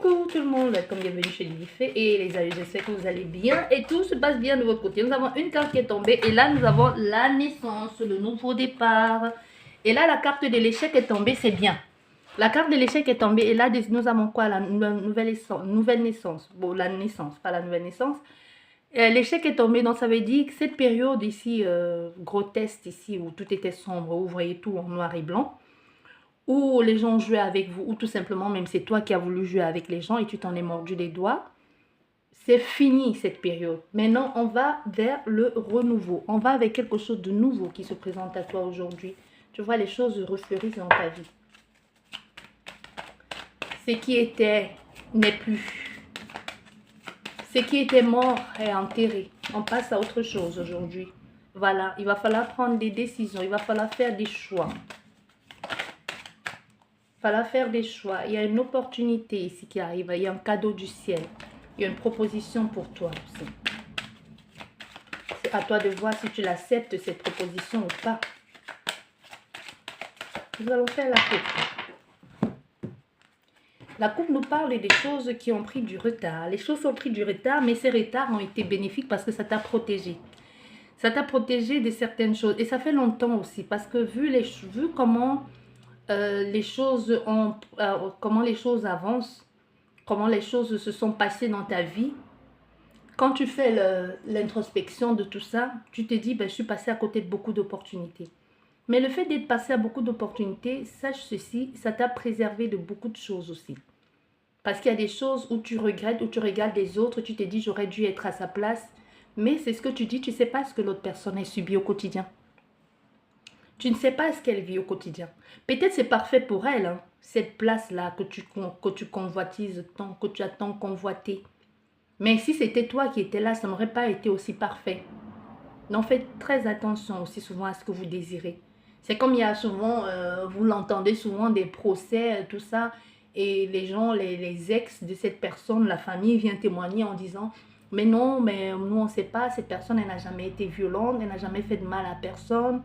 Coucou tout le monde, comme bienvenue chez Lilifé et les amis, j'espère que vous allez bien et tout se passe bien de votre côté. Nous avons une carte qui est tombée et là nous avons la naissance, le nouveau départ. Et là la carte de l'échec est tombée, c'est bien. La carte de l'échec est tombée et là nous avons quoi? La nouvelle naissance. Bon, la naissance, pas la nouvelle naissance. L'échec est tombé, donc ça veut dire que cette période ici, grotesque ici, où tout était sombre, où vous voyez tout en noir et blanc, où les gens jouaient avec vous, ou tout simplement même c'est toi qui as voulu jouer avec les gens et tu t'en es mordu les doigts. C'est fini cette période. Maintenant, on va vers le renouveau. On va avec quelque chose de nouveau qui se présente à toi aujourd'hui. Tu vois, les choses refleurissent dans ta vie. Ce qui était n'est plus. Ce qui était mort est enterré. On passe à autre chose aujourd'hui. Voilà, il va falloir prendre des décisions. Il va falloir faire des choix. Il va falloir faire des choix. Il y a une opportunité ici qui arrive. Il y a un cadeau du ciel. Il y a une proposition pour toi aussi. C'est à toi de voir si tu l'acceptes, cette proposition ou pas. Nous allons faire la coupe. La coupe nous parle des choses qui ont pris du retard. Les choses ont pris du retard, mais ces retards ont été bénéfiques parce que ça t'a protégé. Ça t'a protégé de certaines choses. Et ça fait longtemps aussi parce que vu comment... comment les choses avancent, comment les choses se sont passées dans ta vie. Quand tu fais l'introspection de tout ça, tu te dis, ben, je suis passée à côté de beaucoup d'opportunités. Mais le fait d'être passé à beaucoup d'opportunités, sache ceci, ça t'a préservé de beaucoup de choses aussi. Parce qu'il y a des choses où tu regrettes, où tu regardes les autres, tu te dis, j'aurais dû être à sa place. Mais c'est ce que tu dis, tu ne sais pas ce que l'autre personne a subi au quotidien. Tu ne sais pas ce qu'elle vit au quotidien. Peut-être c'est parfait pour elle, hein, cette place-là que tu convoitises tant, que tu as tant convoité. Mais si c'était toi qui étais là, ça n'aurait pas été aussi parfait. Donc faites très attention aussi souvent à ce que vous désirez. C'est comme il y a souvent, vous l'entendez souvent, des procès, tout ça. Et les gens, les ex de cette personne, la famille vient témoigner en disant « Mais non, mais nous on ne sait pas, cette personne elle n'a jamais été violente, elle n'a jamais fait de mal à personne. »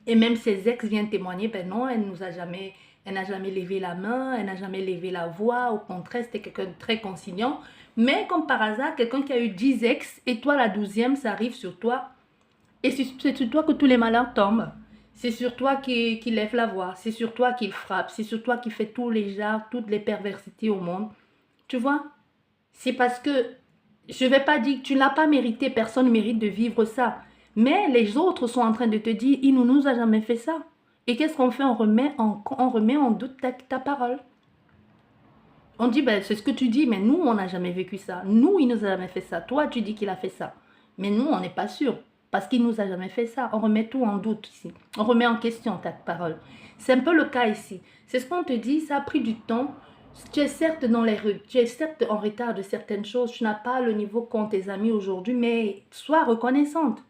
Et même ses ex viennent témoigner, ben non, elle n'a jamais levé la main, elle n'a jamais levé la voix. Au contraire, c'était quelqu'un de très conciliant. Mais comme par hasard, quelqu'un qui a eu 10 ex, et toi la 12e, ça arrive sur toi. Et c'est sur toi que tous les malheurs tombent. C'est sur toi qui lève la voix, c'est sur toi qu'il frappe, c'est sur toi qui fait tous les genres, toutes les perversités au monde. Tu vois, c'est parce que, je ne vais pas dire que tu n'as pas mérité, personne ne mérite de vivre ça. Mais les autres sont en train de te dire, il ne nous a jamais fait ça. Et qu'est-ce qu'on fait? On remet en doute ta parole. On dit, ben, c'est ce que tu dis, mais nous, on n'a jamais vécu ça. Nous, il ne nous a jamais fait ça. Toi, tu dis qu'il a fait ça. Mais nous, on n'est pas sûr. Parce qu'il ne nous a jamais fait ça. On remet tout en doute ici. On remet en question ta parole. C'est un peu le cas ici. C'est ce qu'on te dit, ça a pris du temps. Tu es certes en retard de certaines choses. Tu n'as pas le niveau qu'ont tes amis aujourd'hui, mais sois reconnaissante.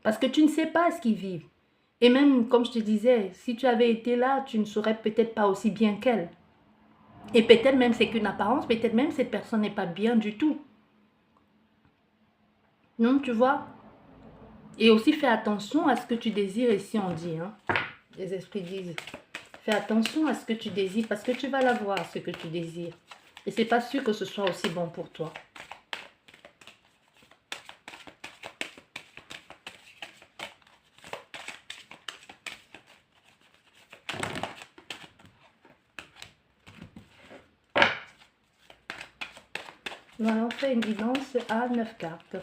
Parce que tu ne sais pas ce qu'ils vivent. Et même, comme je te disais, si tu avais été là, tu ne serais peut-être pas aussi bien qu'elle. Et peut-être même c'est qu'une apparence, peut-être même cette personne n'est pas bien du tout. Non, tu vois. Et aussi fais attention à ce que tu désires, ici on dit. Hein. Les esprits disent, fais attention à ce que tu désires parce que tu vas l'avoir, ce que tu désires. Et c'est pas sûr que ce soit aussi bon pour toi. Nous allons faire une guidance à 9 cartes.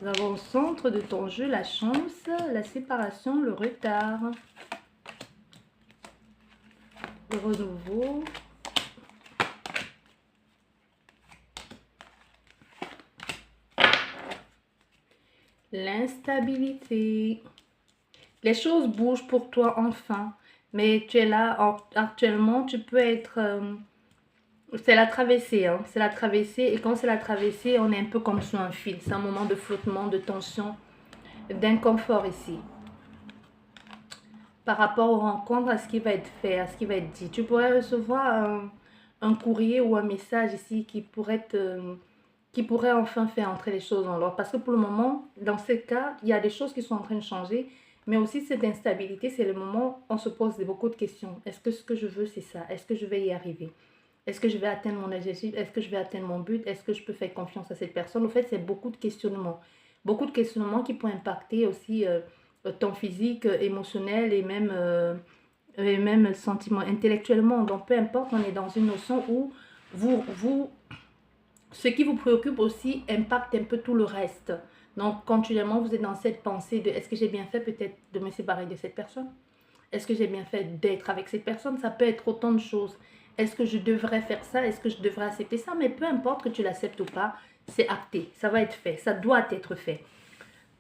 Nous avons au centre de ton jeu la chance, la séparation, le retard, le renouveau, l'instabilité. Les choses bougent pour toi enfin, mais tu es là actuellement, tu peux être... c'est la traversée, hein. C'est la traversée. Et quand c'est la traversée, on est un peu comme sur un fil. C'est un moment de flottement, de tension, d'inconfort ici. Par rapport aux rencontres, à ce qui va être fait, à ce qui va être dit. Tu pourrais recevoir un courrier ou un message ici qui pourrait enfin faire entrer les choses en l'ordre. Parce que pour le moment, dans ce cas, il y a des choses qui sont en train de changer. Mais aussi cette instabilité, c'est le moment où on se pose beaucoup de questions. Est-ce que ce que je veux, c'est ça? Est-ce que je vais y arriver? Est-ce que je vais atteindre mon objectif? Est-ce que je vais atteindre mon but? Est-ce que je peux faire confiance à cette personne? En fait, c'est beaucoup de questionnements. Beaucoup de questionnements qui peuvent impacter aussi ton physique, émotionnel et même sentiment, intellectuellement. Donc, peu importe, on est dans une notion où ce qui vous préoccupe aussi impacte un peu tout le reste. Donc, continuellement, vous êtes dans cette pensée de est-ce que j'ai bien fait peut-être de me séparer de cette personne? Est-ce que j'ai bien fait d'être avec cette personne? Ça peut être autant de choses. Est-ce que je devrais faire ça? Est-ce que je devrais accepter ça? Mais peu importe que tu l'acceptes ou pas, c'est acté. Ça va être fait. Ça doit être fait.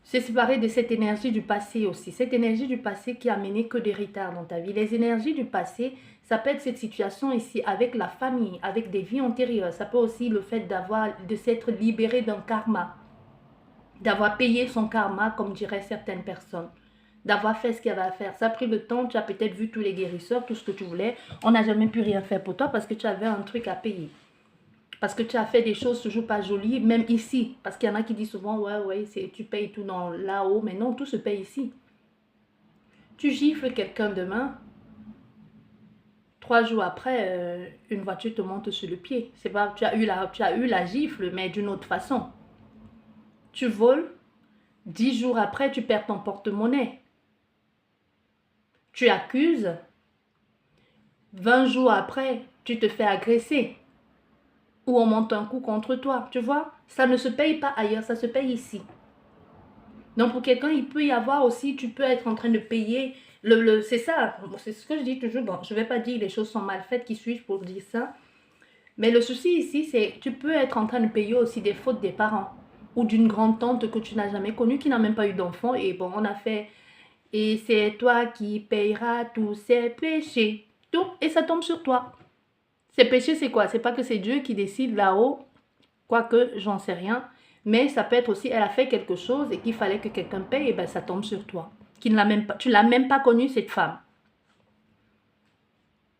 Se séparer de cette énergie du passé aussi. Cette énergie du passé qui a mené que des retards dans ta vie. Les énergies du passé, ça peut être cette situation ici avec la famille, avec des vies antérieures. Ça peut aussi le fait de s'être libéré d'un karma, d'avoir payé son karma, comme diraient certaines personnes, d'avoir fait ce qu'il y avait à faire. Ça a pris le temps, tu as peut-être vu tous les guérisseurs, tout ce que tu voulais. On n'a jamais pu rien faire pour toi parce que tu avais un truc à payer. Parce que tu as fait des choses toujours pas jolies, même ici. Parce qu'il y en a qui disent souvent, ouais, tu payes tout dans là-haut, mais non, tout se paye ici. Tu gifles quelqu'un demain, 3 jours après, une voiture te monte sur le pied. C'est pas, tu as eu la gifle, mais d'une autre façon. Tu voles, 10 jours après, tu perds ton porte-monnaie. Tu accuses, 20 jours après, tu te fais agresser. Ou on monte un coup contre toi, tu vois. Ça ne se paye pas ailleurs, ça se paye ici. Donc pour quelqu'un, il peut y avoir aussi, tu peux être en train de payer, c'est ça, c'est ce que je dis toujours. Bon, je ne vais pas dire que les choses sont mal faites, qui suis-je pour dire ça. Mais le souci ici, c'est que tu peux être en train de payer aussi des fautes des parents. Ou d'une grande tante que tu n'as jamais connue, qui n'a même pas eu d'enfant. Et bon, on a fait, et c'est toi qui payeras tous ces péchés. Tout, et ça tombe sur toi. Ces péchés, c'est quoi? C'est pas que c'est Dieu qui décide là-haut, quoique j'en sais rien. Mais ça peut être aussi, elle a fait quelque chose et qu'il fallait que quelqu'un paye, et ben ça tombe sur toi. Qui ne l'a même pas, tu l'as même pas connue, cette femme.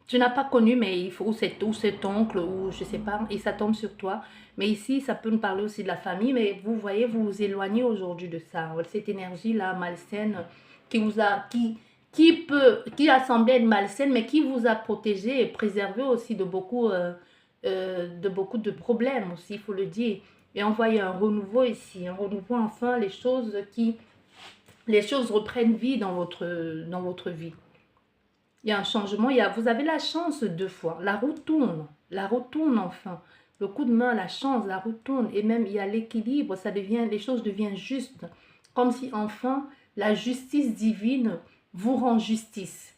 Tu n'as pas connu, mais il faut, ou cet oncle, ou je sais pas, et ça tombe sur toi. Mais ici, ça peut nous parler aussi de la famille, mais vous voyez, vous vous éloignez aujourd'hui de ça. Cette énergie-là, malsaine, qui vous a, qui a semblé être malsaine, mais qui vous a protégé et préservé aussi de beaucoup de problèmes aussi, il faut le dire. Et envoyer un renouveau ici, un renouveau enfin, les choses reprennent vie dans votre vie. Il y a un changement, vous avez la chance 2 fois, la roue tourne enfin. Le coup de main, la chance, la roue tourne et même il y a l'équilibre, les choses deviennent justes. Comme si enfin la justice divine vous rend justice.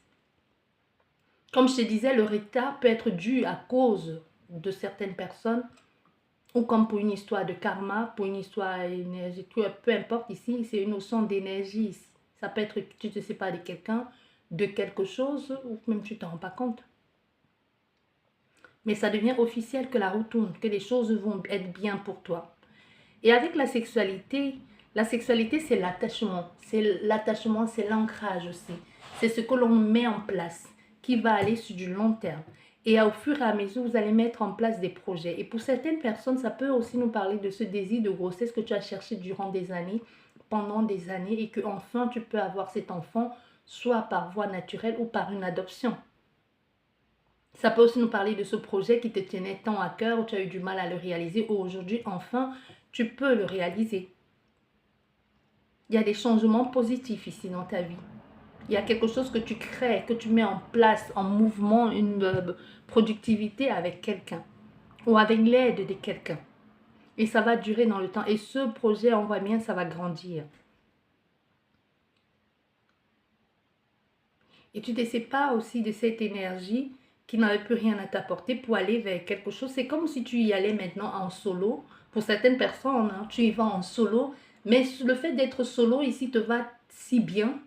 Comme je te disais, le retard peut être dû à cause de certaines personnes ou comme pour une histoire de karma, pour une histoire énergie, peu importe ici, c'est une notion d'énergie. Ça peut être que tu te sépares de quelqu'un, de quelque chose, ou même tu ne t'en rends pas compte. Mais ça devient officiel que la roue tourne, que les choses vont être bien pour toi. Et avec la sexualité c'est l'attachement. C'est l'ancrage aussi. C'est ce que l'on met en place, qui va aller sur du long terme. Et au fur et à mesure, vous allez mettre en place des projets. Et pour certaines personnes, ça peut aussi nous parler de ce désir de grossesse que tu as cherché durant des années, pendant des années, et que enfin tu peux avoir cet enfant, soit par voie naturelle ou par une adoption. Ça peut aussi nous parler de ce projet qui te tenait tant à cœur, où tu as eu du mal à le réaliser, ou aujourd'hui, enfin, tu peux le réaliser. Il y a des changements positifs ici dans ta vie. Il y a quelque chose que tu crées, que tu mets en place, en mouvement, une productivité avec quelqu'un ou avec l'aide de quelqu'un. Et ça va durer dans le temps. Et ce projet, on voit bien, ça va grandir. Et tu te sépares aussi de cette énergie qui n'avait plus rien à t'apporter pour aller vers quelque chose. C'est comme si tu y allais maintenant en solo. Pour certaines personnes, hein, tu y vas en solo. Mais le fait d'être solo ici te va si bien.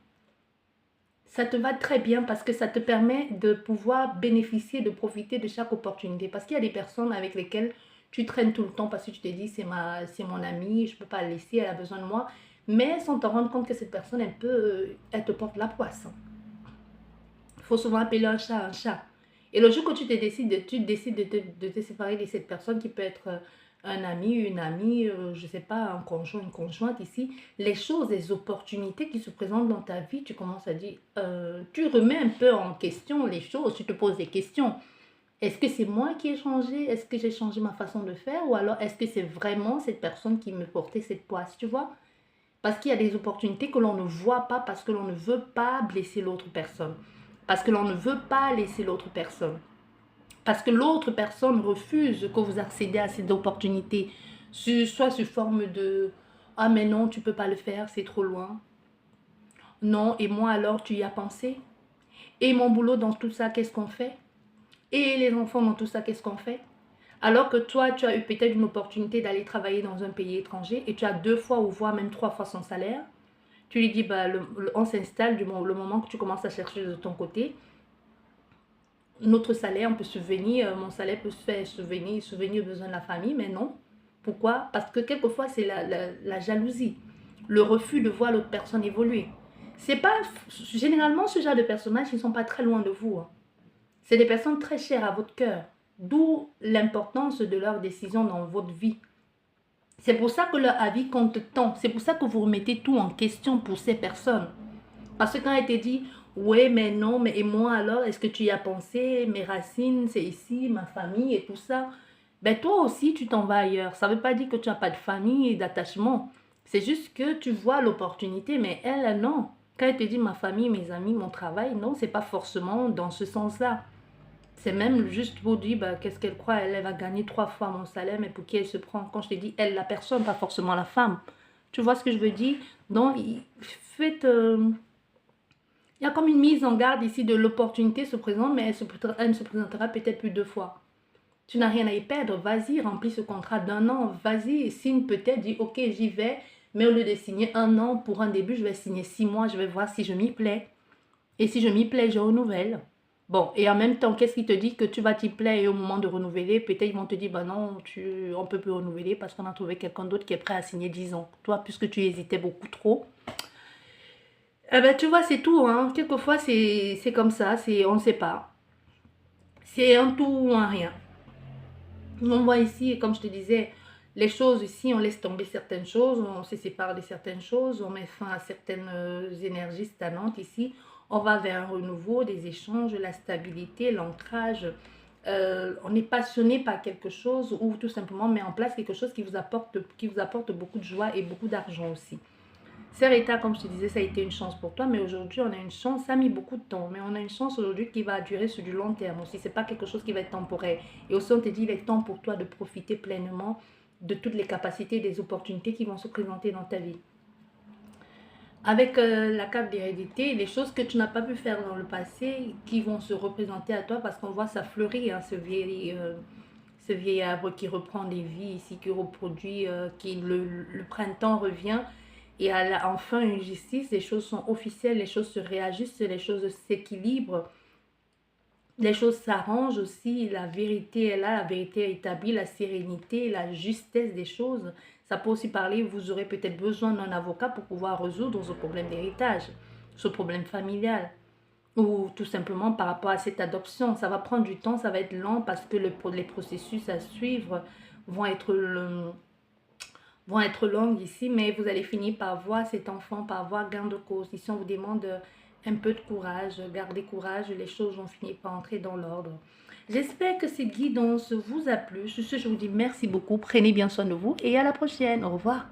Ça te va très bien parce que ça te permet de pouvoir bénéficier, de profiter de chaque opportunité. Parce qu'il y a des personnes avec lesquelles tu traînes tout le temps parce que tu te dis c'est mon amie, je ne peux pas la laisser, elle a besoin de moi. Mais sans te rendre compte que cette personne, elle te porte la poisse. Il faut souvent appeler un chat un chat. Et le jour que tu décides de te séparer de cette personne qui peut être un ami, une amie, je ne sais pas, un conjoint, une conjointe ici, les choses, les opportunités qui se présentent dans ta vie, tu commences à dire, tu remets un peu en question les choses, tu te poses des questions. Est-ce que c'est moi qui ai changé? Est-ce que j'ai changé ma façon de faire? Ou alors est-ce que c'est vraiment cette personne qui me portait cette poisse, tu vois? Parce qu'il y a des opportunités que l'on ne voit pas parce que l'on ne veut pas blesser l'autre personne. Parce que l'on ne veut pas laisser l'autre personne. Parce que l'autre personne refuse que vous accédez à cette opportunité. Soit sous forme de « Ah mais non, tu ne peux pas le faire, c'est trop loin. » Non, et moi alors, tu y as pensé? Et mon boulot dans tout ça, qu'est-ce qu'on fait? Et les enfants dans tout ça, qu'est-ce qu'on fait? Alors que toi, tu as eu peut-être une opportunité d'aller travailler dans un pays étranger et tu as 2 fois ou voire même 3 fois son salaire. Tu lui dis, bah, on s'installe le moment que tu commences à chercher de ton côté. Notre salaire, on peut subvenir, mon salaire peut se faire subvenir aux besoins de la famille, mais non. Pourquoi? Parce que quelquefois, c'est la jalousie, le refus de voir l'autre personne évoluer. C'est pas, généralement, ce genre de personnages, ils ne sont pas très loin de vous. Hein. C'est des personnes très chères à votre cœur, d'où l'importance de leurs décisions dans votre vie. C'est pour ça que leur avis compte tant. C'est pour ça que vous remettez tout en question pour ces personnes. Parce que quand elle te dit, ouais, mais non, mais et moi alors, est-ce que tu y as pensé? Mes racines, c'est ici, ma famille et tout ça. Ben toi aussi, tu t'en vas ailleurs. Ça ne veut pas dire que tu n'as pas de famille et d'attachement. C'est juste que tu vois l'opportunité, mais elle, non. Quand elle te dit ma famille, mes amis, mon travail, non, c'est pas forcément dans ce sens-là. C'est même juste pour dire, bah, qu'est-ce qu'elle croit, elle va gagner 3 fois mon salaire, mais pour qui elle se prend? Quand je te dis elle, la personne, pas forcément la femme. Tu vois ce que je veux dire? Donc, faites... il y a comme une mise en garde ici de l'opportunité se présente, mais elle ne se présentera peut-être plus 2 fois. Tu n'as rien à y perdre, vas-y, remplis ce contrat d'1 an, vas-y, signe peut-être, dis ok, j'y vais, mais au lieu de signer 1 an pour un début, je vais signer 6 mois, je vais voir si je m'y plais. Et si je m'y plais, je renouvelle. Bon, et en même temps, qu'est-ce qui te dit que tu vas t'y plaire et au moment de renouveler, peut-être ils vont te dire, bah non, on ne peut plus renouveler parce qu'on a trouvé quelqu'un d'autre qui est prêt à signer 10 ans. Toi, puisque tu hésitais beaucoup trop, eh ben, tu vois, c'est tout. Hein. Quelquefois, c'est comme ça, on ne sait pas. C'est un tout ou un rien. On voit ici, comme je te disais, les choses ici, on laisse tomber certaines choses, on se sépare de certaines choses, on met fin à certaines énergies stagnantes ici. On va vers un renouveau, des échanges, la stabilité, l'ancrage. On est passionné par quelque chose ou tout simplement met en place quelque chose qui vous apporte beaucoup de joie et beaucoup d'argent aussi. Sereta, comme je te disais, ça a été une chance pour toi, mais aujourd'hui, on a une chance, ça a mis beaucoup de temps, mais on a une chance aujourd'hui qui va durer sur du long terme aussi. Ce n'est pas quelque chose qui va être temporaire. Et aussi, on te dit, il est temps pour toi de profiter pleinement de toutes les capacités et des opportunités qui vont se présenter dans ta vie. Avec la carte d'hérédité, les choses que tu n'as pas pu faire dans le passé, qui vont se représenter à toi, parce qu'on voit ça fleurir, hein, ce vieil arbre qui reprend des vies ici, qui reproduit, le printemps revient. Et enfin une justice, les choses sont officielles, les choses se réajustent, les choses s'équilibrent, les choses s'arrangent aussi, la vérité est là, la vérité est établie, la sérénité, la justesse des choses. Ça peut aussi parler, vous aurez peut-être besoin d'un avocat pour pouvoir résoudre ce problème d'héritage, ce problème familial. Ou tout simplement par rapport à cette adoption. Ça va prendre du temps, ça va être lent parce que les processus à suivre vont être longues ici, mais vous allez finir par voir cet enfant, par voir gain de cause. Ici, on vous demande un peu de courage, gardez courage, les choses vont finir par entrer dans l'ordre. J'espère que cette guidance vous a plu. Sur ce, je vous dis merci beaucoup, prenez bien soin de vous et à la prochaine. Au revoir.